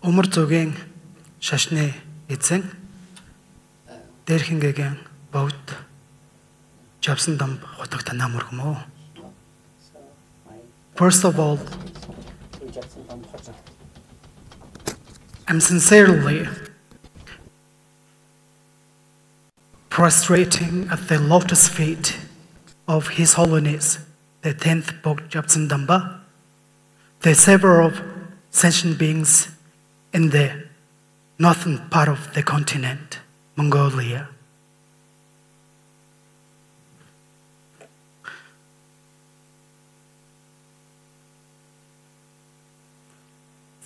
Өмөр зүгийн шашны эзэн дээрхингийн богд Jabsan Damba хотог танаа мөргөмөө. First of all, I'm sincerely prostrating at the lotus feet of His Holiness, the 10th Bogd Jabsan Damba, the savior of sentient beings in the northern part of the continent, Mongolia.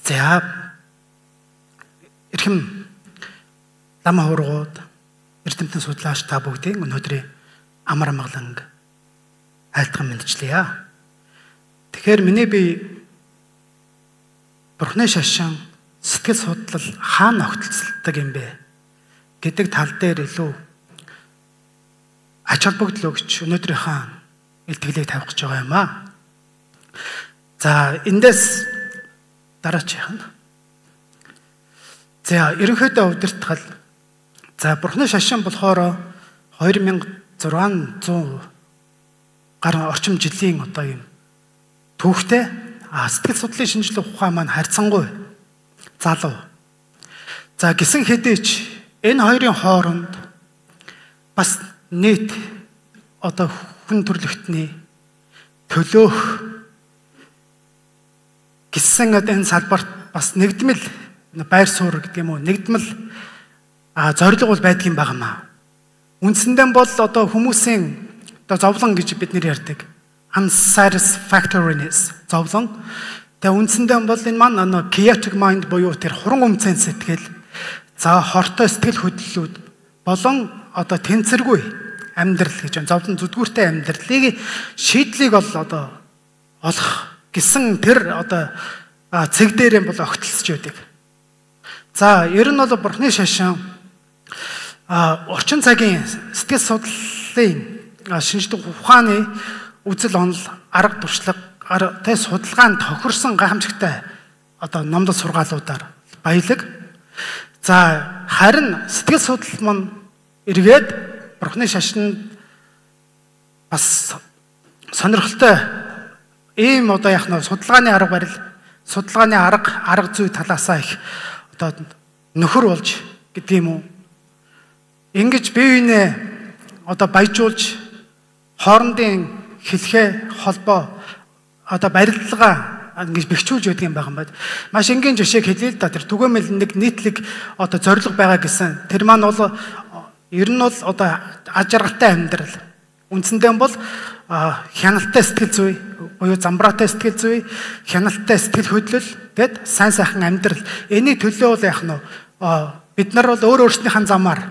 За эрхэм лам хургууд эрдэмтэн судлаач та бүгдийн өнөөдрийн амар амгалан айлтган мэдчлээ. Тэгэхээр миний би Бурхны шашин сэтгэл судлал хаана огтлцдаг юм бэ гэдэг тал дээр илүү ач холбогдол өгч өнөөдрийнхөө илтгэлийг тавих гэж байгаа юм аа. За эндээс дараачихна. За ерөнхийдөө удирдгал за Бурхны шашин болохоор 2600 гаруй орчим жилийн одоо юм түүхтэй сэтгэл судлалын шинжилгээ ухаан маань харьцангуй залуу. За гисэн хэдий ч энэ хоёрын хооронд бас нийт одоо хүн төрлөختний төлөөх гисэн энэ салбарт бас нэгдмэл байр суурь гэдэг юм уу нэгдмэл зорилго бол байдгийн байнамаа. Үндсэндээ бол одоо хүмүүсийн одоо зовлон гэж бид нэр ярьдаг. Unsatisfactoriness зовлон. Тэгээ үндсэндээ бол энэ маань chaotic mind буюу тэр хуран өмцөн сэтгэл, за хортой сэтгэл хөдлөлүүд болон одоо тэнцвэргүй амьдрал гэж зовлон зүдгүүртэй амьдралыг шийдлийг бол одоо олох гэсэн тэр одоо цэг дээрээ бол огтлсож байдаг. За ер нь бол Бурхны шашин орчин цагийн сэтгэл судлалын шинжлэх ухааны үзэл онол арга туршлага тэ судалгаанд тохирсон гайхамшигтай одоо номлол сургаалуудаар баялаг. За харин сэтгэл судлал маань эргээд Бурхны шашинд бас сонирхолтой ийм одоо яг нь судалгааны арга барил, судалгааны арга зүй талаасаа их одоо нөхөр болж гэдэг юм уу. Ингэж бие биенээ одоо баяжуулж хоорондын хэлхээ холбоо одоо барилгаа ингэж бэхжүүлж байдаг юм байгаа юм байна. Маш энгийн жишээг хэлье л да. Тэр түгээмэл нэг нийтлэг одоо зорилго байгаа гэсэн. Тэр маань бол ер нь бол одоо аж аргалтай амьдрал. Үндсэндээ бол хяналтай сэтгэл зүй буюу замбраатай сэтгэл зүй, хяналтай сэтгэл хөдлөл, тэгэд сайн сайхан амьдрал. Энийг төлөө бол яах нь бид нар бол өөр өөрсдийнхээ замаар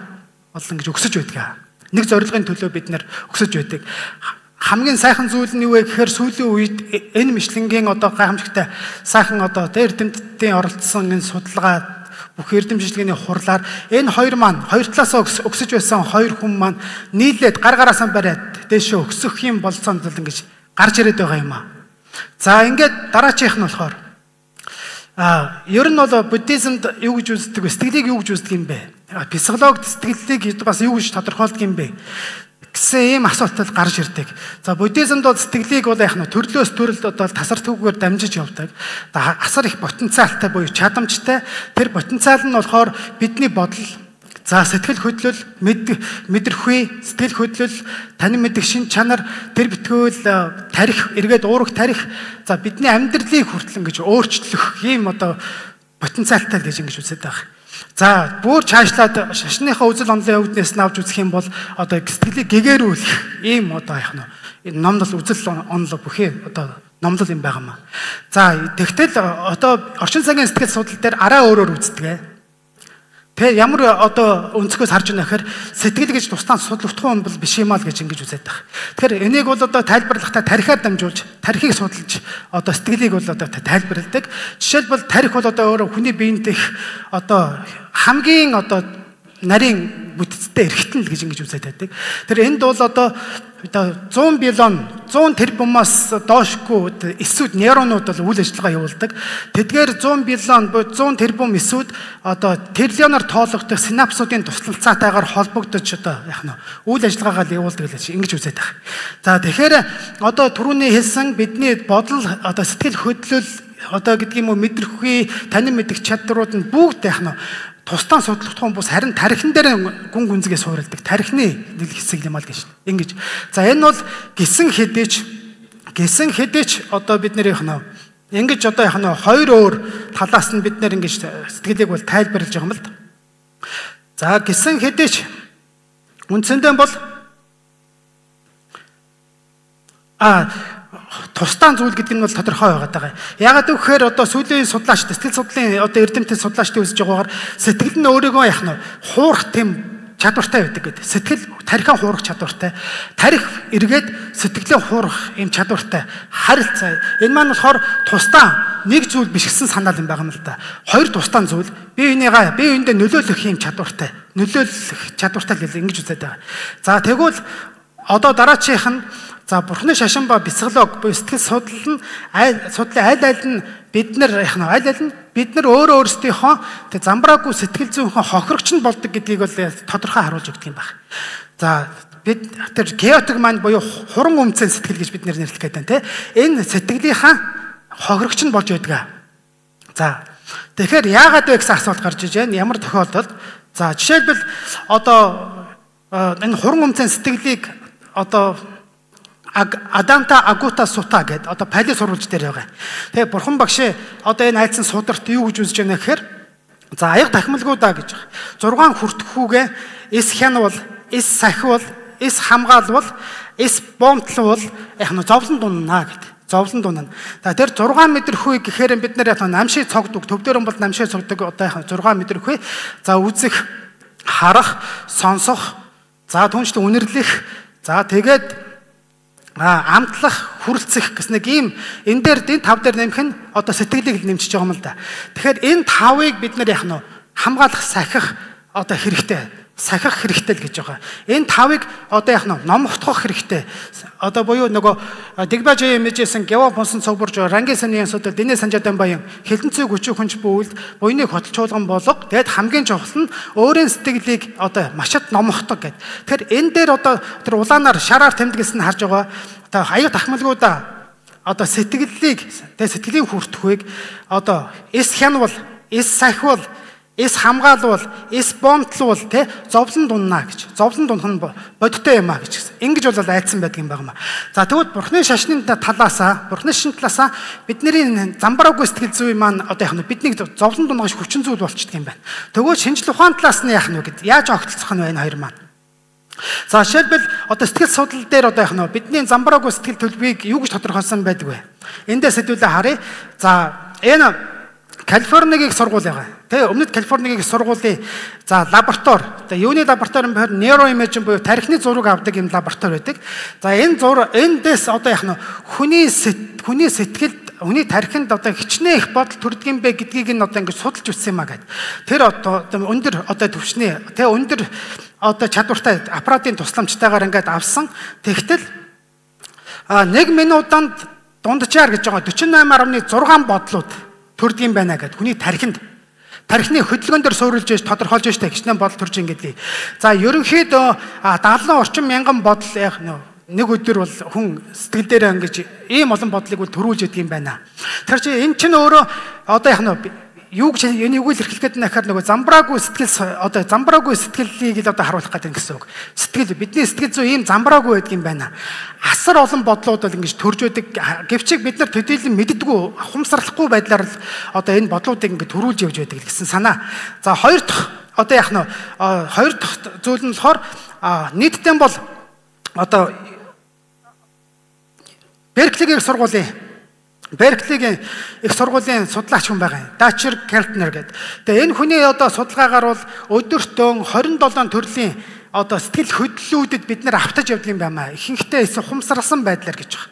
бол ингэж өксөж байдаг. Нэг зорилгын төлөө бид нар өксөж байдаг. Хамгийн сайхан зүйл нь юу вэ гэхээр сүүлийн үед энэ Мишлингийн одоо гайхамшигтай сайхан одоо эрдэмтдийн оролцсон энэ судалгаа бүх эрдэмтдийн хурлаар энэ хоёр маань хоёр талаасаа өксөж байсан хоёр хүн маань нийлээд гараараасаа бариад дээшээ өксөх юм болцоонд л ингэж гарч ирээд байгаа юм аа. За ингээд дараачих нь болохоор ер нь бол буддизмд юу гэж үздэг вэ? Сэтгэлийг юу гэж үздэг юм бэ? Психологи сэтгэлийг бас юу гэж тодорхойлдог юм бэ гэсэн ийм асуултад гарч ирдэг. За буддизмд бол сэтгэлийг бол яг нь төрлөөс төрөлд одоо тасартгүйгээр дамжиж явдаг. Асар их потенциалтай буюу чадамжтай. Тэр потенциал нь болохоор бидний бодол, за сэтгэл хөдлөл, мэдрэхүй, сэтгэл хөдлөл, таны мэдих шин чанар, тэр битгүүл тарих, эргээд уурах тарих, за бидний амьдралыг хүртэл ингэж өөрчлөх ийм одоо потенциалтай гэж ингэж үздэг байна. За бүр цаашлаад шашныхаа үзэл онолын үүднээс нь авч үзэх юм бол одоо сэтгэлийг гэгэрүүлэх ийм одоо яах нь номлол үзэл онол бүхий одоо номлол юм байнамаа. За тэгтэл одоо орчин цагийн сэтгэл судлал дээр арай өөрөөр үздэг. Тэ ямар одоо өнцгөөс харж байна гэхээр сэтгэл гэж тусдаа судлагдахгүй юм бол биш юм аа гэж ингэж үзээд байгаа. Тэгэхээр энийг бол одоо тайлбарлахдаа тарихаар дамжуулж, тарихыг судалж одоо сэтгэлийг бол одоо тайлбарладаг. Жишээлбэл тарих бол одоо өөрөө хүний биеийн дэх одоо хамгийн одоо нарийн бүтцтэй эргэтэн л гэж ингэж үзээд байдаг. Тэр энд бол одоо 100 биллион 100 тэрбумаас доошгүй эсүүд нейронууд бол үйл ажиллагаа явуулдаг. Тэдгээр 100 биллион буюу 100 тэрбум эсүүд одоо триллионоор тоологдох синапсуудын туслалцаатайгаар холбогдож одоо яах нь үйл ажиллагаагаа явуулдаг гэж ингэж үзээд байгаа. За тэгэхээр одоо түрүүний хэлсэн бидний бодол одоо сэтгэл хөдлөл одоо гэдэг юм уу мэдрэхүй танин мэдэх чадрууд нь бүгд яах нь тусдаа судлах хүмүүс харин тархин дээр гүн гүнзгий суурилдаг. Тархины нэг хэсэг юм аа гэж. Ингэж. За энэ бол гисэн хэдэж одоо бид нэр яхнаа. Ингэж одоо яхнаа хоёр өөр талаас нь бид нэр ингэж сэтгэлийг бол тайлбарлаж байгаа юм л да. За гисэн хэдэж үндсэндээ бол тусдаа зүйл гэдэг нь бол тодорхой байгаа даа. Ягаад гэвэл одоо сүүлийн судлаач, сэтгэл судлалын одоо эрдэмтэн судлаачдын үзэж байгаагаар сэтгэл нь өөрийгөө яах нь хуурах тийм чадвартай байдаг гэдэг. Сэтгэл тархиан хуурах чадвартай. Тархи эргээд сэтгэлээ хуурах юм чадвартай. Харилцаа. Энэ маань болохоор тусдаа нэг зүйл биш гэсэн санаал юм байгаа юм л да. Хоёр тусдаа зүйл бие биендээ нөлөөлөх юм чадвартай. Нөлөөлөх чадвартай гэж ингэж үзээд байгаа. За тэгвэл одоо дараачийнх нь за Бурхны шашин ба бяцлог буюу сэтгэл судлал нь аль нь бид нар өөрөө өөрсдийнхөө тэг замбраагүй сэтгэл зүйнхөө хохирогч нь болдог гэдгийг бол тодорхой харуулж өгдөг юм байна. За бид тэр chaotic mind буюу хуран өмцөн сэтгэл гэж бид нэрлэх гэдэг нь энэ сэтгэлийнхаа хохирогч нь болж байдаг. За тэгэхээр яагаад вэ гэсэн асуулт гарч иж байна. Ямар тохиолдолд за жишээлбэл одоо энэ хуран өмцөн сэтгэлийг одоо Аданта агута сута гэдэг одоо пали сурвалж дээр байгаа. Тэгээ бурхан багш одоо энэ айдсан сударт юу гэж үзэж байна гэхээр за аяг тахималгүй да гэж байгаа. 6 хүртэхүүгээ эс хянвал, эс сахивал, эс хамгаалвал, эс бомтлвал яг нь зовлон дуннаа гэдэг. Зовлон дунна. За тэр 6 мэдрэхүй гэхээр бид нар яг намшиг цогдөг, төвдөрөн бол намшиг цогдөг одоо яг 6 мэдрэхүй. За үзэх, харах, сонсох, за түншлэн үнэрлэх, за тэгээд амтлах, хүрэлцэх гэсэн нэг ийм энэ тав дээр нэмэх нь одоо сэтгэлийг нэмчихэж байгаа юм л да. Тэгэхээр энэ тавыг бид нар яах нь хамгаалах, сахих одоо хэрэгтэй. Сахих хэрэгтэй л гэж байгаа. Энэ тавыг одоо яах нь номогдох хэрэгтэй. Одоо буюу нөгөө дэгбажээ имижсэн гео бонсон цогборж рангийн саний асуудал дэнэ санжаадан баян хилэнцэг хүч хүнч бүүүлд буйныг хотолчуулган болго. Тэгэд хамгийн чухал нь өөрийн сэтгэлийг одоо машид номогдох гэдэг. Тэгэхээр энэ дээр одоо тэр улаанаар шараар тэмдэглэсэн харж байгаа. Одоо аяг тахмалгуудаа одоо сэтгэлийн хүртэхүйг одоо эс хянвал, эс сахивал, эс хамгаалвал, эс бомтлвал зовлон дуннаа гэж. Зовлон дунах нь бодиттой юм а гэж. Ингэж бол айдсан байдаг юм байна. За тэгвэл Бурхны шашны талаасаа, Бурхны шашны талаасаа бидний замбраагүй сэтгэл зүй маань одоо яах нь биднийг зовлон дунгаж хүчин зүйл болчихдөг юм байна. Тэгвэл шинжлэх ухааны талаас нь яах нь вэ гэд яаж огтлцох нь вэ энэ хоёр маань. За жишээлбэл одоо сэтгэл судлал дээр одоо яах нь бидний замбраагүй сэтгэл төлбөрийг юу гэж тодорхойлсон байдаг вэ? Эндээс хэдүүлээ харъя. За энэ Калифорнигийн сургууль байгаа. Тэгээ өмнөд Калифорнигийн сургуулийн за лаборатори. Тэгээ юуны лаборатори юм бэ? Нейроимежин буюу тархины зураг авдаг юм лаборатори байдаг. За энэ эндээс одоо яах нь хүний сэтгэлд, хүний тархинд одоо хичнээн их бодол төрдөг юм бэ гэдгийг нь одоо ингэж судалж үзсэн юм а гэдэг. Тэр одоо өндөр одоо төвчний тэгээ өндөр одоо чадвартай аппаратын тусламжтайгаар ингээд авсан. Тэгтэл 1 минутанд дунджаар гэж байгаа 48.6 бодлууд төрдөг юм байна гэдэг. Хүний тархины хөдөлгөөн дээр суурилж байж тодорхойлж штэ хичнээн бодол төрж ингээд. За ерөнхийдөө 70 орчим мянган бодол яг нэг өдөр бол хүн сэтгэл дээр ингэж ийм олон бодлыг бол төрүүлж идэг юм байна. Тэр чинь эн чинь өөрөө одоо яг юуг илэрхийлэх гэдэг нь ахаар нөгөө замбраагүй сэтгэлийг л одоо харуулах гэдэг гэсэн үг. Бидний сэтгэл зүй ийм замбраагүй байдаг юм байна. Асар олон бодлууд бол ингэж төрж байдаг. Гэвч бид нар төдийлөн мэддэггүй, ухамсарлахгүй байдлаар л одоо энэ бодлуудыг ингэ төрүүлж явж байдаг гэсэн санаа. За хоёр дахь одоо яг хоёр дахь зүйл нь болохоор нийтдээ бол одоо Берклигийн их сургуулийн судлаач хүн байгаа юм. Дачер Келтнер гэдэг. Тэгээ энэ хүний одоо судалгаагаар бол өдөртөө 27 төрлийн одоо сэтгэл хөдлөлүүдэд бид нэр автаж явдаг юм байна. Ихэнхдээ эс ухамсарласан байдлаар гэж байна.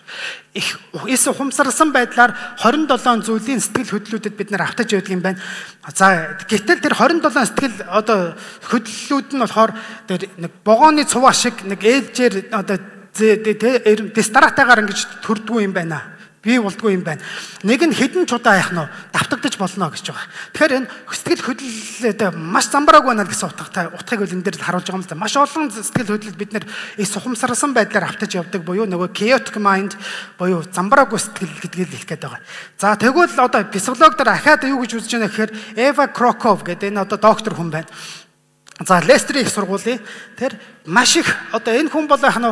Их эс ухамсарласан байдлаар 27 зүйлийн сэтгэл хөдлөлүүдэд бид нэр автаж явдаг юм байна. За гэтэл тэр 27 сэтгэл одоо хөдлөлүүд нь болохоор тэр нэг богооны цуваа шиг нэг ээлжээр одоо дистратагаар ингэж төрдгөө юм байна. Бий болдгоо юм байна. Нэг нь хэдэн чудаа яах нь давтагдаж болно гэж байгаа. Тэгэхээр энэ сэтгэл хөдлөлөд маш замбрааг байна гэсэн утгыг бол энэ дээр харуулж байгаа юм л да. Маш олон сэтгэл хөдлөл бид нэр ухамсарласан байдлаар автаж явдаг буюу нөгөө chaotic mind буюу замбрааг сэтгэл гэдгийг хэлэх гээд байгаа. За тэгвэл одоо психологоор ахаад юу гэж үзэж байна гэхээр Eva Krokov гэдэг энэ одоо доктор хүн байна. За Лестерийн их сургуулийн тэр маш их одоо энэ хүн бол яах нь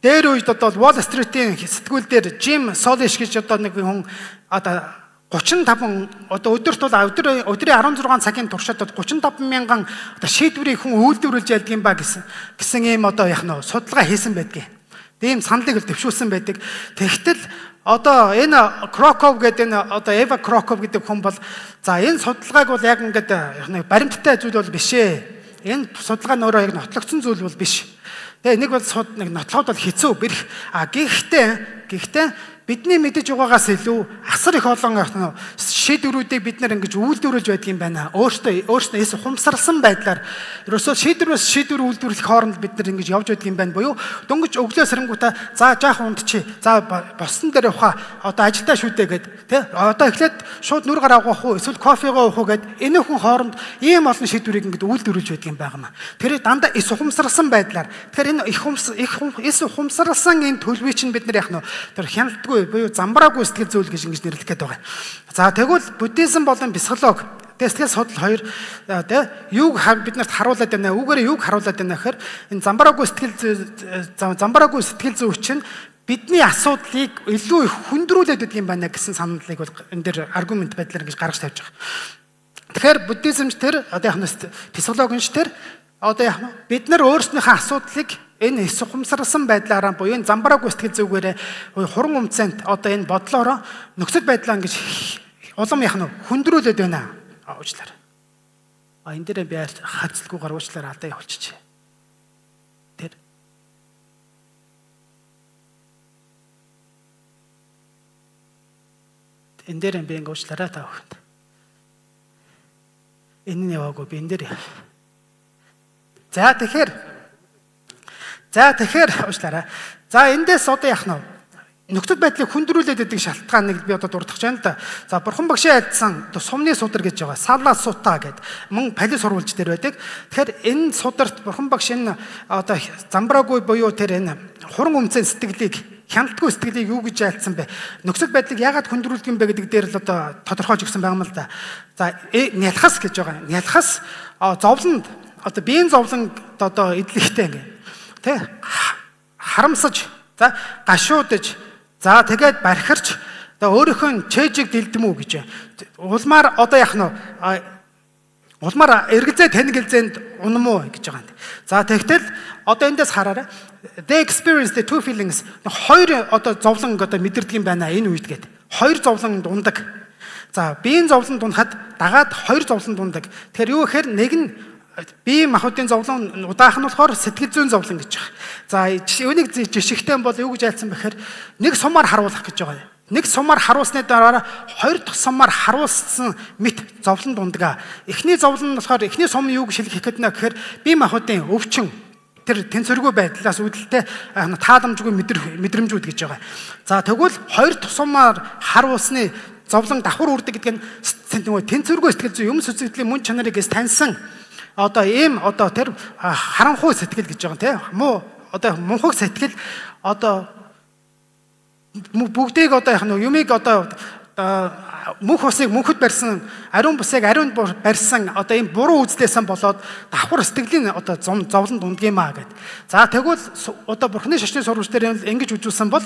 дээр үед одоо Wall Street-ийн сэтгүүл дээр Jim Solish гэж одоо нэг хүн одоо 35 одоо өдөрт бол өдрийн 16 цагийн туршид 35 мянган одоо шийдвэрийг хүн үйлдвэрлэж яддаг юм ба гэсэн ийм одоо яах нь судалгаа хийсэн байдгийг. Тийм саналыг л дэвшүүлсэн байдаг. Тэгтэл одоо энэ Кроков гэдэг энэ одоо Eva Krokov гэдэг хүн бол за энэ судалгааг бол яг ингээд баримттай зүйл бол биш ээ. Энэ судалгаа нь өөрөө яг нотлогдсон зүйл бол биш. Тэгээ нэг бол нэг нотлоход бол хэцүү бэрх. Гэхдээ бидний мэдэж байгаагаас илүү асар их олон шийдвэрүүдийг бид нэр ингэж үйлдвэрлэж байдаг юм байна. Өөртөө эс ухамсарласан байдлаар ерөөсөө шийдвэрээс шийдвэр үйлдвэрлэх хооронд бид нэр ингэж явж байдаг юм байна. Буюу дөнгөж өглөө сарангуудаа за жаахан ундчи. За босон дээр явахаа одоо ажилдаа шүү дээ гэд тий. Одоо эхлээд шууд нүр гараа авах уу эсвэл кофегоо уух уу гэд энэ хүн хооронд ийм олон шийдвэрийг ингэж үйлдвэрлэж байдаг юм байна. Тэр дандаа эс ухамсарласан байдлаар. Тэгэхээр энэ эс ухамсарласан энэ төлөвийг чинь бид нар яах нь тэр хяналтгүй буюу замбраагүй сэтгэл зүйл гэж ингэж нэрлэх гээд байгаа. За тэгвэл буддизм болон психолог сэтгэл судлал хоёр юуг бид нарт харуулад байна. Үүгээр юуг харуулад байна гэхээр энэ замбраагүй сэтгэл зүй чинь бидний асуудлыг илүү их хүндрүүлээд байдаг юм байна гэсэн саналыг бол энэ дээр аргумент байдлаар ингэж гаргаж тавьж байгаа. Тэгэхээр буддизмч тэр одоо яах нь психологч тэр одоо яах нь бид нар өөрсдийнхөө асуудлыг энэ эс ухамсарласан байдлаараа буюу энэ замбраагүй сэтгэл зүгээрээ хуран умцанд одоо энэ бодлороо нөхцөл байдлаа ингэж улам яах нь хүндрүүлээд байна. Уучлаарай. Энэ дээр би хацлгүйгээр уучлаарай алдаа явуулчих. Тэр энэ дээр би ингэ уучлаарай та бүхэнд. Энэ нь яваагүй би энэ дээр. За тэгэхээр уучлаарай. За эндээс одоо яах нь нөхцөл байдлыг хүндрүүлээд байдаг шалтгааныг би одоо дурдах гэж байна л да. За бурхан багшаа альдсан сумны судар гэж байгаа. Сала сута гэдэг мөн пали сурвалж дээр байдаг. Тэгэхээр энэ сударт бурхан багш энэ одоо замбраагүй буюу тэр энэ хуран өмцөн сэтгэлийг хяналтгүй сэтгэлийг юу гэж альдсан бэ? Нөхцөл байдлыг яагаад хүндрүүлдэг юм бэ гэдэг дээр л одоо тодорхойлж өгсөн байгаа юм л да. За нялхас гэж байгаа. Нялхас зовлонд одоо биеийн зовлон одоо эдлэгтэй ингээ тэ харамсаж за гашуудж за тэгээд бархирч одоо өөрийнхөө чэжиг дэлдэм үү гэж улмаар одоо яах нь улмаар эргэлзээ танилгэлзээнд унам уу гэж байгаа юм. За тэгтэл одоо эндээс хараарай. They experience the two feelings. Хоёр одоо зовлон одоо мэдэрдэг юм байна энэ үед гээд. Хоёр зовлон дундаг. За биеийн зовлон дундахад дагаад хоёр зовлон дундаг. Тэгэхээр юу гэхээр нэг нь бие махбодын зовлон удаах нь болохоор сэтгэл зүйн зовлон гэж байгаа. За үүнийг жишгтэй бол юу гэж айлцсан бэхээр нэг сумаар харуулах гэж байгаа. Нэг сумаар харуулсны дараа хоёр дахь сумаар харуулсан мэт зовлон дундаг. Эхний зовлон нь болохоор эхний сум юу гэж хэлэх гээд нэ гэхээр бие махбодын өвчин тэр тэнцвэргүй байдлаас үүдэлтэй тааламжгүй мэдрэмжүүд гэж байгаа. За тэгвэл хоёр дахь сумаар харуулсны зовлон давхар үрдэг гэдэг нь тэнцвэргүй сэтгэл зүй юм сүцэгдлийн мөн чанарыг таньсан одоо ийм одоо тэр харанхуй сэтгэл гэж байгаа тийм муу одоо мунхаг сэтгэл одоо бүгдийг одоо яах нь юмыг одоо мөнх усыг мөнхөд барьсан ариун бусыг ариунд барьсан одоо ийм буруу үзлээсэн болоод давхар сэтгэлийн одоо зовлон дундгиймаа гэд. За тэгвэл одоо бурхны шашны сурвалж дээр ингэж үзүүлсэн бол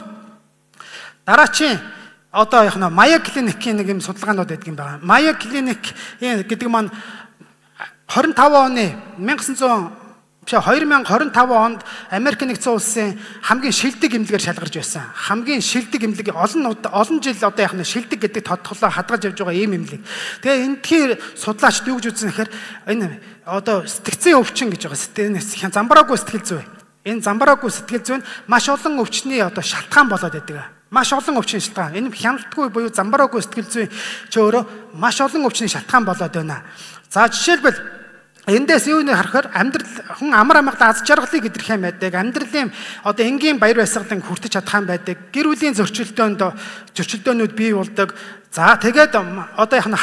дараачийн одоо яах нь Майя клиникийн нэг юм судалгаанууд байдаг юм байна. Майя клиник гэдэг маань 25 оны 1900 Жишээ 2025 онд Америк нэгдсэн улсын хамгийн шилдэг эмнэлгээр шалгарч байсан. Хамгийн шилдэг эмнэлэг олон жил одоо яг нь шилдэг гэдэг тодтолоо хадгалж явж байгаа ийм эмнэлэг. Тэгээ эндхийн судлаачд юу гэж үзсэн гэхээр энэ одоо сэтгцийн өвчин гэж байгаа. Замбраагүй сэтгэл зүй. Энэ замбраагүй сэтгэл зүй нь маш олон өвчний одоо шалтгаан болоод байдаг. Маш олон өвчний шалтгаан. Энэ хяналтгүй буюу замбраагүй сэтгэл зүй ч өөрөө маш олон өвчний шалтгаан болоод байна. За жишээлбэл эндээс юу нэг харахаар амьдрал хүн амар амгалан аз жаргалыг илэрхийлэх юм байдаг. Амьдралын одоо энгийн баяр баясгалан хүртэж чадах юм байдаг. Гэр бүлийн зөрчилдөөнүүд бий болдог. За тэгээд одоо яг нь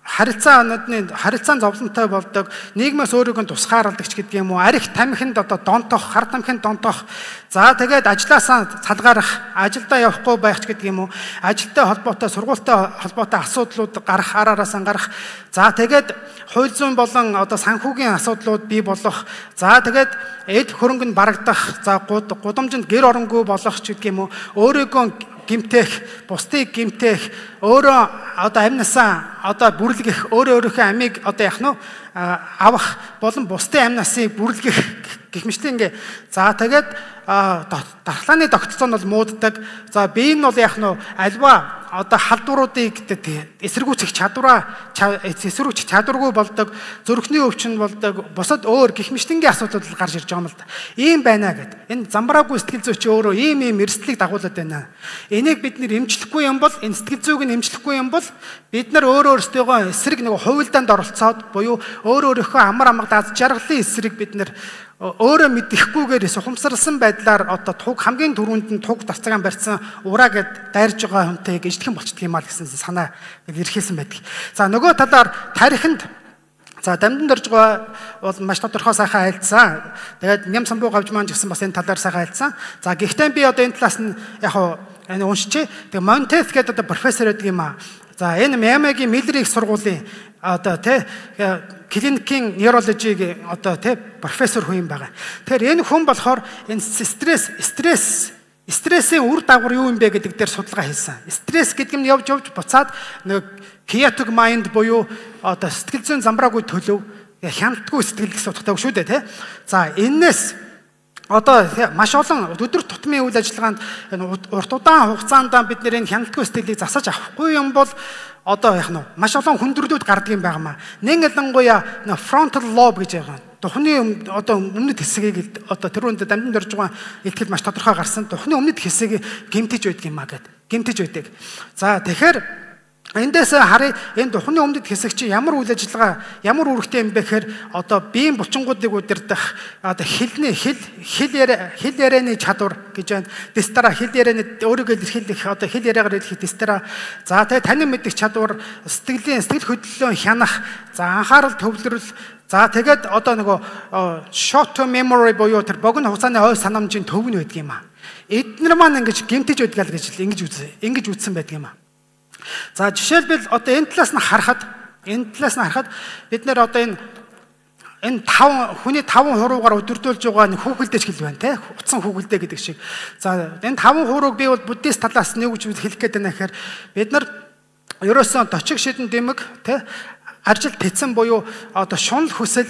харилцаан зовлонтой болдог, нийгмээс өөрийгөө тусгаарладаг ч гэдэг юм уу, арх тамхинд одоо донтох, хар тамхинд донтох, за тэгээд ажлаасаа салгаарах, ажилдаа явахгүй байх ч гэдэг юм уу, ажилтай холбоотой, сургуультай холбоотой асуудлууд гарах, араараас гарах, за тэгээд хууль зүйн болон одоо санхүүгийн асуудлууд бий болох, за тэгээд эд хөрөнгөнд барагдах, за гудамжинд гэр оронгүй болох ч гэдэг юм уу, өөрийгөө гимтэх, бусдыг гимтэх, өөрөө одоо амнасаа одоо бүрлгэх, өөрийнхөө амийг одоо яах нь авах болон бусдын амнасыг бүрлгэх гэх мэтлээ ингээ. За тэгээд дархлааны тогтолцоо нь бол мууддаг. За бие нь бол яах нь альва одоо халдваруудыг эсэргүүцэх чадваргүй болдог, зүрхний өвчин болдог, бусад өөр гих мэтлэнгийн асуудлууд гарч ирж байгаа юм л да. Ийм байна гэд. Энэ замбраагүй сэтгэл зүй чи өөрөө ийм эрсдлийг дагуулад байна. Энийг бид нэр эмчлэхгүй юм бол, энэ сэтгэл зүйг нь эмчлэхгүй юм бол бид нар өөрсдөө эсрэг нэг хувилдаанд оролцоод буюу өөрийнхөө амар амгалан аз жаргалын эсрэг бид нар өөрөө мэдэхгүйгээр сухамсарлсан байдлаар одоо хамгийн түрүүнд нь туг тасцагаан барьсан ураа гэд дайрж байгаа хүнтэйг ижлэхэн болчдөг юм аа гэсэн санаа ирхэлсэн байдаг. За нөгөө талаар тарихынд за дамдан дорж байгаа бол маш тодорхой сайхан айлцсан. Тэгээд ням самбуу гавж маань гэсэн бас энэ талаар сайхан айлцсан. За гэхдээ би одоо энэ талаас нь яг энэ уншчээ. Тэгээд Монтес гэдэг одоо профессор байдаг юм аа. За энэ Miami-гийн Miller их сургуулийн одоо клиникийн неврологиг одоо профессор хүн юм байгаа. Тэгэхээр энэ хүн болохоор энэ стрессийн үр дагавар юу юм бэ гэдэг дээр судалгаа хийсэн. Стресс гэдэг нь явж буцаад нэг chaotic mind буюу одоо сэтгэл зүйн замбраагүй төлөв, хяналтгүй сэтгэл гэсэн утгатай шүү дээ, тэ. За энэс одоо маш олон өдөр тутмын үйл ажиллагаанд урт удаан хугацаанд бид нэр энэ хяналтгүй сэтгэлийг засаж авахгүй юм бол одоо яах нь маш олон хүндрэлүүд гардаг юм байнамаа. Нэг ялангуяа frontal lobe гэж байгаа. Тухны одоо өмнөд хэсгийг одоо тэр үндэ дамжин дорж байгаа ихтгэл маш тодорхой гарсан. Тухны өмнөд хэсгийг гэмтэж байдаг юм аа гэд. Гэмтэж байдаг. За тэгэхээр эндээс харъя энэ тухны өмнөд хэсэг чи ямар үйл ажиллагаа ямар үүрэгтэй юм бэ гэхээр одоо биеийн булчингуудыг удирдах одоо хил ярианы чадвар гэж байна. Дистара хил ярианы өөрийгөө илэрхийлэх одоо хил яриагаар илэрхийлэх дистара. За тэгээ танин мэдих чадвар, сэтгэл хөдлөлөө хянах, за анхаарал төвлөрөл. За тэгээд одоо нөгөө short term memory буюу тэр богино хугацааны ой санамжийн төв нь байдаг юм аа. Эднэр маань ингэж гэмтэж байдаг л гэж ингэж үзсэн байдаг юм аа. За жишээлбэл одоо энэ талаас нь харахад бид нэр одоо энэ 5 хүний 5 хуруугаар өдөрдүүлж байгаа нэг хүүхэлдэж хэл байна те утсан хүүхэлдэ гэдэг шиг. За энэ 5 хурууг би бол буддист талаас нь юу гэж хэлэх гээд байна гэхээр бид нар ерөөсөн дочиг шидэн дэмэг те аржил тэцэн буюу одоо шунал хүсэл,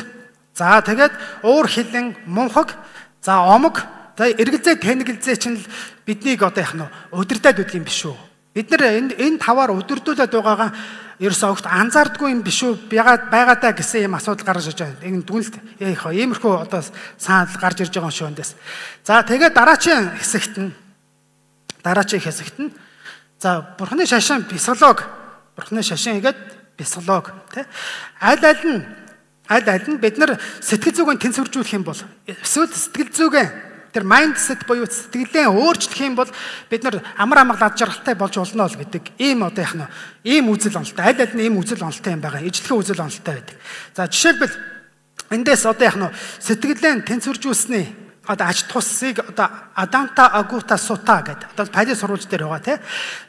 за тэгээд уур хилэн мунхаг, за омог, за эргэлзээ тэнэгэлзээ чинь биднийг одоо яах нь удирдаад байдаг юм биш үү? Бид нар энэ таваар өдөрдүүлээд байгаагаа ерөөсөө огт анзаардгүй юм биш үү? Байгаадаа гэсэн юм асуудал гарч ирж байгаа. Энэ дүнэлт иймэрхүү одоо санал гарч ирж байгаа шүү эндээс. За тэгээд дараачийн хэсэгт нь за бурхны шашин психолог, бурхны шашин гэдэг психолог тий аль аль нь бид нар сэтгэл зүгийн тэнцвэржүүлэх юм бол эсвэл сэтгэл зүгийн тэр майндсет буюу сэтгэлээ өөрчлөх юм бол бид нар амар амгалан жаргалтай болж болно л гэдэг ийм одоо яах нь ийм үзэл онолтой аль нь ийм үзэл онолтой юм байгаа. Ижлэхэн үзэл онолтой байдаг. За жишээлбэл эндээс одоо яах нь сэтгэлээ тэнцвэржүүлсний одоо ач тусыг одоо Аданта Агута Сута гэдэг одоо Пали сурвалж дээр байгаа тий.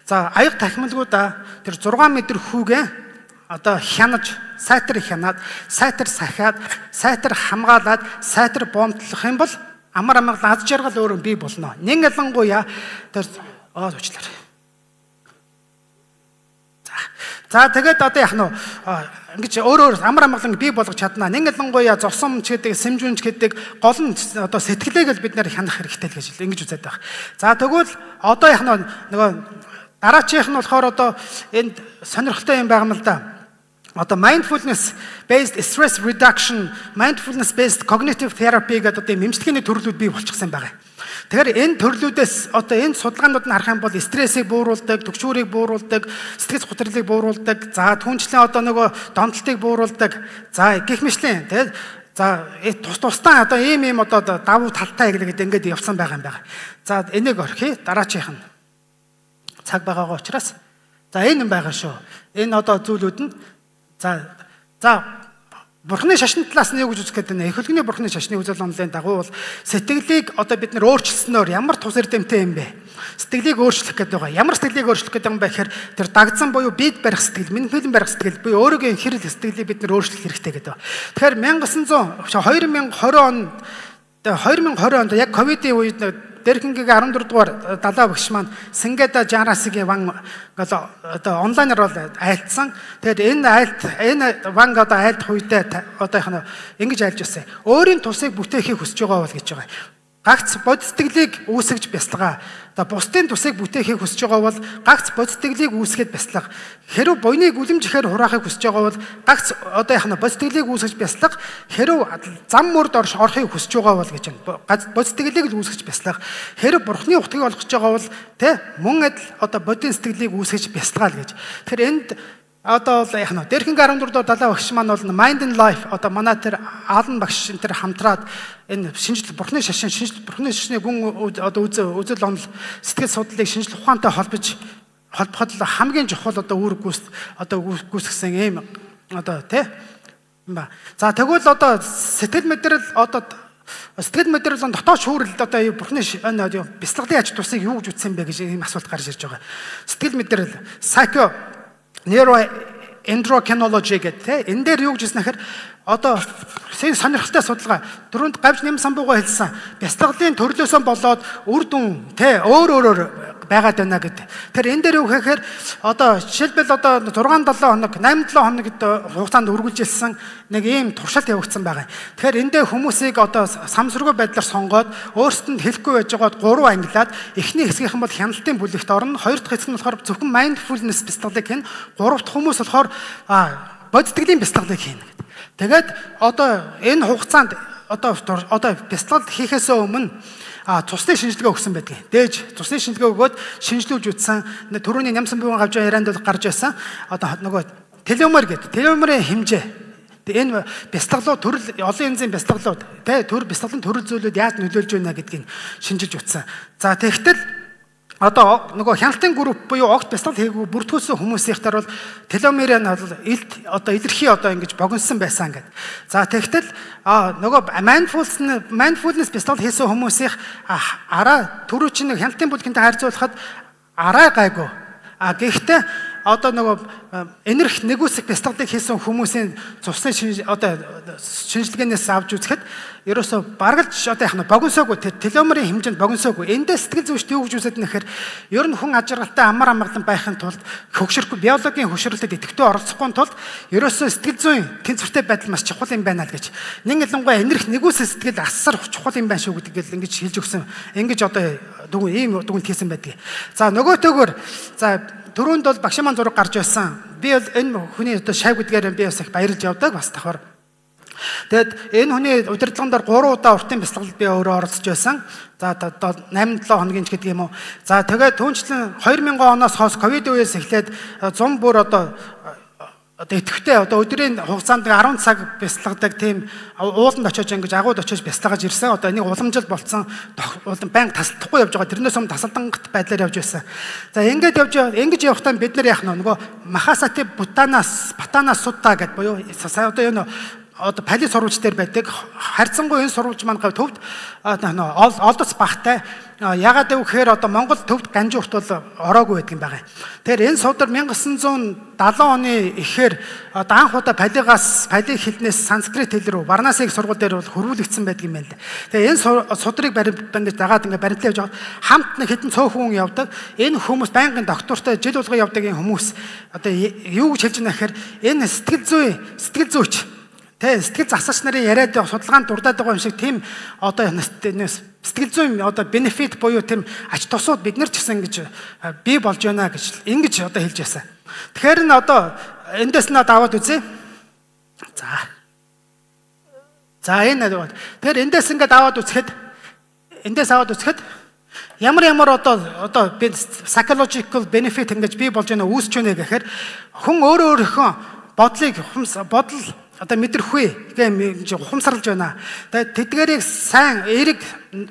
За аяг тахималгуудаа тэр 6 метр хүүгээ одоо хянаж, сайтар хянаад, сайтар сахиад, сайтар хамгаалаад, сайтар бомтлох юм бол амар амгалан аз жаргал өөрөө бий болно. Нэг ялангуяа тэр уучлаарай. За тэгээд одоо яах нь ингэж өөр амар амгалан бий болгож чадна. Нэгэнлэнгуяа зовсомч гэдэг, сэмжүүнч гэдэг гол нь одоо сэтгэлээг л бид нэр хянах хэрэгтэй л гэж ингэж үзээд байгаа. За тэгвэл одоо яах нь нөгөө дараачих нь болохоор одоо энд сонирхолтой юм байгаа юм л да. Одоо mindfulness based stress reduction, mindfulness based cognitive therapy гэдэг одоо эмчилгээний төрлүүд бий болчихсон байгаа. Тэгэхээр энэ төрлүүдээс одоо энэ судалгаанууд нь харах юм бол стрессийг бууруулдаг, түгшүүрийг бууруулдаг, сэтгэл готролыг бууруулдаг, за түнчлэн одоо нөгөө донтолтыг бууруулдаг, за гэх мэтлэн тэгээд за тусдаа одоо ийм одоо давуу талтай гэдэг ингээд явсан байгаа юм байна. За энийг орхи дараачих нь цаг байгаагаа учраас за энэ юм байгаа шүү. Энэ одоо зүйлүүд нь за Бурхны шашны талаас нь юу гэж үзэх гэдэг нь эхлэгний Бурхны шашны үзэл онолын дагуу бол сэтгэлийг одоо бид нар өөрчлөснөөр ямар тус эрдэмтэй юм бэ? Сэтгэлийг өөрчлөх гэдэг байгаа. Ямар сэтгэлийг өөрчлөх гэдэг юм бэ гэхээр тэр дагдсан буюу бид барих сэтгэл, мэнхэлэн барих сэтгэл буюу өөрийнхөө хэрэг сэтгэлийг бид нар өөрчлөх хэрэгтэй гэдэг. Тэгэхээр 2020 онд яг ковидын үед Дэрхэнгийн 14 дугаар далаа багш маань Сингеда Жанрасгийн ван одоо онлайнаар бол айлтсан. Тэгээд энэ ван одоо айлдах үедээ одоо ингэж айлж байсан. Өөрийн тусыг бүтээхийг хүсэж байгаа бол гэж байгаа. Гагц бод сэтгэлийг үүсгэж бясалгаа. Одоо бусдын тусыг бүтээхийг хүсэж байгаа бол гагц бод сэтгэлийг үүсгэхэд бясалга. Хэрв буйныг үлэмжихээр хураахыг хүсэж байгаа бол гагц одоо бод сэтгэлийг үүсгэж бясалга. Хэрв зам мөрд орохыг хүсэж байгаа бол гэж байна. Гагц бод сэтгэлийг л үүсгэж бясалгах. Хэрв бурхны утгыг олгож байгаа бол мөн адил одоо бодийн сэтгэлийг үүсгэж бясалгаа л гэж. Тэгэхээр энд одоо Дэрхэнгийн 14 дугаар далаа багш маань бол Mind and Life одоо манай тэр Алан багш энэ хамтраад энэ шинжлэх бурхны шашны гүн одоо үзэл онол сэтгэл судлалыг шинжлэх ухаантай холбоход хамгийн чухал одоо үүрэг гүйцэтгэсэн юм одоо юм ба. За тэгвэл одоо сэтгэл мэдрэл дотоод шүүрэлд одоо бурхны бяцлаглалын аж тусыг юу гэж үтсэн бэ гэж ийм асуулт гарч ирж байгаа. Сэтгэл мэдрэл neuroendocrinology гэдэг энэ дээр юу гэж хэлсэн нэхэр одоо сонирхолтой судалгаа дөрөнд гавж нэм самбууга хэлсэн бяцлаглалын төрлөөсөө болоод үр дүн өөр байгаад байна гэдэг. Тэр энэ дээр юу гэхээр одоо жишээлбэл одоо 6-7 хоног 8-7 хоног хугацаанд үргэлжилсэн нэг ийм туршилт явагдсан байгаа. Тэгэхээр энэ дээр хүмүүсийг одоо самсргүй байдлаар сонгоод өөрсдөнд хэлэхгүй байж байгаад 3 ангилаад эхний хэсгийнхэн бол хяналтын бүлэгт орно, хоёр дахь хэсэг нь болохоор зөвхөн mindfulness бяцлаглалыг хийн, гурав дахь хүмүүс болохоор бодитглийн бяцлаглалыг хийнэ. Тэгээд одоо энэ хугацаанд одоо бяцлал хийхээс өмнө цусны шинжилгээ өгсөн байдаг. Дээж цусны шинжилгээ өгөөд шинжилүүлж үзсэн. Төрөний нямсан бивэн гавж ярианд гарч байсан. Одоо нөгөө теломер гэдэг. Теломерийн хэмжээ. Энэ бяцлаглууд олон янзын бяцлаглууд бяцлаглалын төрөл зүйлүүд яаж нөлөөлж байна гэдгийг шинжилж үзсэн. За тэгтэл одоо нөгөө хяналтын групп буюу огт бяцлал хийгээгүй бүртгүүлсэн хүмүүсийнхээр бол теломерээ нь одоо илэрхий одоо ингэж богиносон байсан гэдэг. За тэгтэл нөгөө mindfulness бяцлал хийсэн хүмүүсийн араа түрүү чинь хяналтын бүлгэнтэй харьцуулахад араа гайгүй. Гэхдээ одоо нөгөө энерги нэгүсэх бяцлаглалыг хийсэн хүмүүсийн цусны шинжилгээнээс авч үзэхэд ерөөсө баргалж одоо богиносоогүй теломерийн хэмжээнд богиносоогүй. Эндээ сэтгэл зүйчд юу гэж үзээд нэхэр ер нь хүн аж аргалтай амар амгалан байхын тулд биологийн хөгшрөлтөд идэвхтэй оролцохгүй тулд ерөөсө сэтгэл зүйн тэнцвэртэй байдал маш чухал юм байна л гэж. Нэгэнлэнгуй энерги нэгүсэх сэтгэл асар чухал юм байна шүү гэдгийг ингэж хэлж өгсөн. Ингэж одоо ийм дүгнэлт хийсэн байдаг. За нөгөөтэйгөр түрүүнд бол багш маань зураг гарч байсан. Би бол энэ хүний одоо шав гэдгээр би бас их баярлж явдаг бас давхар. Тэгэд энэ хүний удирдлагын дээр 3 удаа уртын бяцлаглалд би өөрөө оролцож байсан. За 8-7 хоногийн ч гэдэг юм уу. За тэгээд түүнчлэн 2000 оноос хойш ковид үеэс эхлээд 100 бүр одоо идэвхтэй одоо өдрийн хугацаанд 10 цаг бяцлагдаг тийм ууланд очиж ингэж агууд очиж бяцлагаж ирсэн. Одоо энийг уламжил болцсон байнга тасалдахгүй явж байгаа. Тэрнээс өмнө тасалданgat байдлаар явж байсан. За ингэж явахдаа бид нар яах нь нөгөө Махасати Батана Сутта гэдэг буюу одоо энэ одоо пали сурвалж дээр байдаг. Харьцангуй энэ сурвалж маань төвд олдоц багтай. Ягаад гэвэл одоо Монгол төвд ганжуурт бол ороогүй байдаг юм байна. Тэгэхээр энэ судар 1970 оны ихээр одоо анх удаа пали хэлнээс санскрит хэл рүү Варанаси сургууль дээр бол хөрвүүлэгдсэн байдаг юм байна л. Тэгээ энэ судрыг баримтаж дагаад ингээ баримтлаа явж байгаа. Хамт нэг хэдэн цөөхөн хүн явдаг. Энэ хүмүүс байнгын доктортой жил болгоо явдаг энэ хүмүүс одоо юу гэж хэлж байна гэхээр энэ сэтгэл зүйч сэтгэл засагч нарын яриад байгаа судалгаанд дурдаад байгаа юм шиг тийм одоо сэтгэл зүйн одоо бенефит буюу тийм ач тусууд бид нар ч гэсэн ингэж бий болж байна гэж ингэж одоо хэлж байсан. Тэгэхээр н одоо эндээс нь даваад үзье. За энэ надад. Тэгэхээр эндээс ингээд аваад үзэхэд ямар одоо psychological benefit ингэж бий болж байна үүсч байна гэхээр хүн өөрийнхөө бодол одоо мэдрэхгүй гэж ухамсарлаж байна. Тэгээд тэдгэрийг сайн эерэг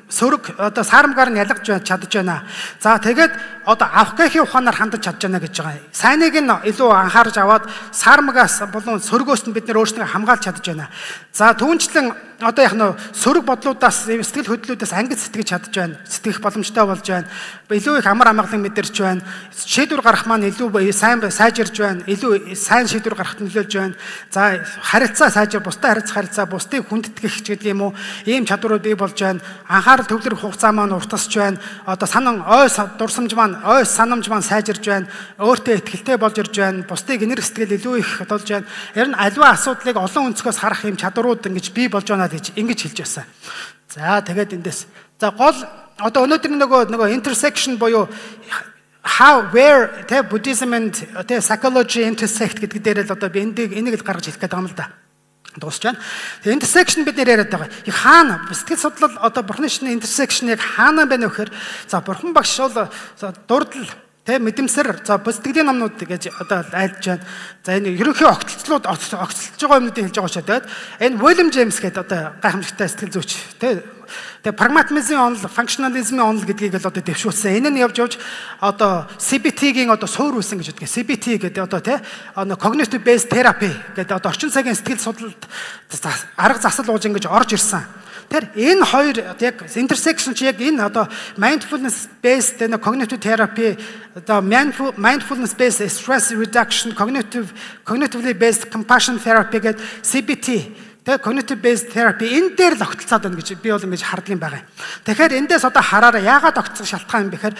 сөрөг одоо саарамгаар нь ялгаж чадж байна. За тэгээд одоо авах гэхийн ухаанаар хандаж чадж байна гэж байгаа. Сайныг нь илүү анхаарч аваад саарамгаас болон сөргөөс нь бид нэр өөрсдөө хамгаалж чадж байна. За түүнчлэн одоо яг нөө сөрөг бодлуудаас сэтгэл хөдлөлүүдээс ангид сэтгэж чадж байна. Сэтгэх боломжтой болж байна. Илүү их амар амгалан мэдэрч байна. Шийдвэр гаргах маань илүү сайн сайжирж байна. Илүү сайн шийдвэр гаргахад нөлөөлж байна. За харилцаа бусдад харилцаа, бусдыг хүндэтгэх ч гэдэг юм уу, ийм чадварууд бий болж байна. Анхаарал төвлөрөх хугацаа маань уртасч байна. Одоо санамж маань сайжирж байна. Өөртөө ихтэй болж ирж байна. Бусдыг энерги сэтгэл илүү их болж байна. Ер нь аливаа асуудлыг олон өнцгөөс харах юм чадварууд ингэж бий болж байна гэж ингэж хэлж байсан. За тэгээд эндээс гол одоо өнөөдөр нөгөө intersection буюу where Buddhism and psychology intersect гэдэг дээр л одоо би энийг л гаргаж хэлэх гээд байгаа юм л да. Дуусч байна. Тэгээ intersection бид нэр яриад байгаа. Яг хаана сэтгэл судлал одоо бурхны шинэ intersection яг хаана байна вэ гэхээр бурхан багш бол дурдл мэдэмсэр сэтгэлийн номнууд гэж одоо айлж байна. За энэ ерөнхий огтлцлууд огтлж байгаа юмнуудыг хэлж байгаа шүү дээ. Энэ William James гэдэг одоо гайхамшигтай сэтгэл зүйч тэгээ pragmatism онл, functionalism онл гэдгийг л одоо дэвшүүлсэн. Энэ нь явж одоо CBT-гийн одоо суур үүсэн гэж үгдгээ. CBT гэдэг одоо cognitive based therapy гэдэг одоо орчин цагийн сэтгэл судлалд арга засал ууж ингэж орж ирсэн. Тэр энэ хоёр яг intersection чи яг энэ одоо mindfulness based cognitive therapy одоо mindfulness based stress reduction cognitively based compassion therapy гэдэг CBT тэгээ cognitive based therapy энэ дээр л огтлцаад байна гэж би бол ингэж харддаг юм байна. Тэгэхээр эндээс одоо хараараа яагаад огтлох шалтгаан юм бэхээр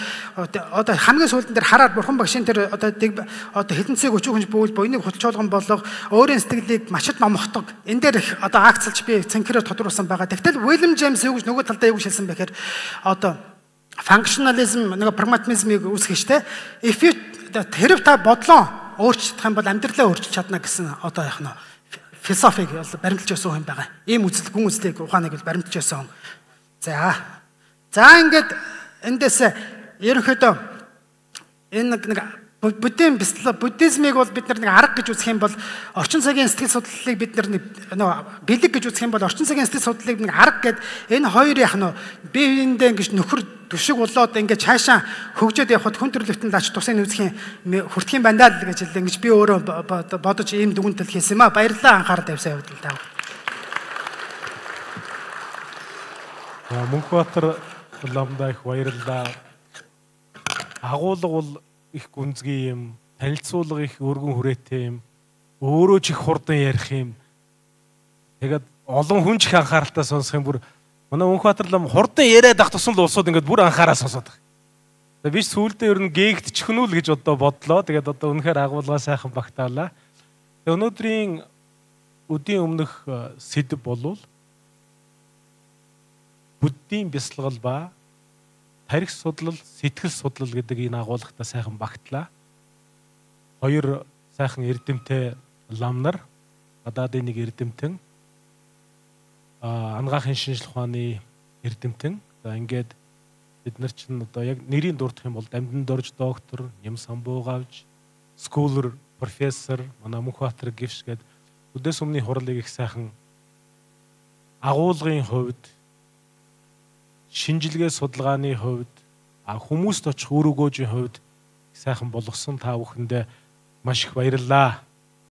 одоо хамгийн сүүлдэн дээр хараар бурхан багшийн тэр одоо хилэнцгийг өчүүхэнж бүүл буйныг хулчуулган болго өөрийн сэтгэлийг мачид номхдог. Энэ дээр одоо акцлж би цэнхрээр тодруулсан байгаа. Тэгтэл William James юу гэж нөгөө талдаа юу гэж хэлсэн бэхээр одоо functionalism нөгөө pragmatism-ыг үүсгэж штэ. If you хэрэг та бодлоо өөрчлөх юм бол амьдралаа өөрчилж чадна гэсэн одоо яах нь философиг баримталж байсан хүн байгаа. Ийм гүн үзлийг ухааныг баримталж байсан. За ингээд эндээс ерөнхийдөө энэ буддизмыг бол бид нэг арга гэж үзэх юм бол орчин цагийн сэтгэл судлалыг бид бэлэг гэж үзэх юм бол орчин цагийн сэтгэл судлалыг нэг арга гэд энэ хоёр яах нь биеиндээ ингэж нөхөр төшиг болоод ингэж цаашаа хөгжөөд явхад хүн төрлөختөнд ач тусын үзэх юм хүртэх юм байна л гэж ингэж би өөрөө бодож ийм дүгнэлт хийсэн юм а. Баярлалаа анхаарал тавьсан явдал таа. Мөнхбаатар ламда их баярлалаа. Агуулга бол их гүнзгий юм, танилцуулга их өргөн хүрээтэй юм, өөрөө ч их хурдан ярих юм. Тэгээд олон хүн ч их анхааралтай сонсох юм. Бүр манай Мөнхбаатар лам хурдан яриад ах тусам л улсууд ингээд бүр анхаараа сонсоод байгаа. Тэгээд би сүүлдээ ер нь гээгдчихнүүл гэж одоо бодлоо. Тэгээд одоо үнэхээр агуулга сайхан багтаалаа. Тэгээд өнөөдрийн өдийн өмнөх сэдв болвол буддийн бясалгал ба тарих судлал, сэтгэл судлал гэдэг энэ агуулгатай сайхан багтлаа. Хоёр сайхан эрдэмтэй лам нар, гадаадын нэг эрдэмтэн, ангаахын шинжлэх ухааны эрдэмтэн. За ингээд бид нар чинь одоо яг нэрийн дурдах юм бол Дамдан Дорж доктор, Ням Самбуугавж, Скуулер профессор, манай Мөнхбаатар гівш гээд өдөөс өмнө хурлыг их сайхан агуулгын хувьд, шинжилгээ судалгааны хувьд, хүмүүст очих үр өгөөжийн хувьд сайхан болгосон та бүхэндээ маш их баярлалаа.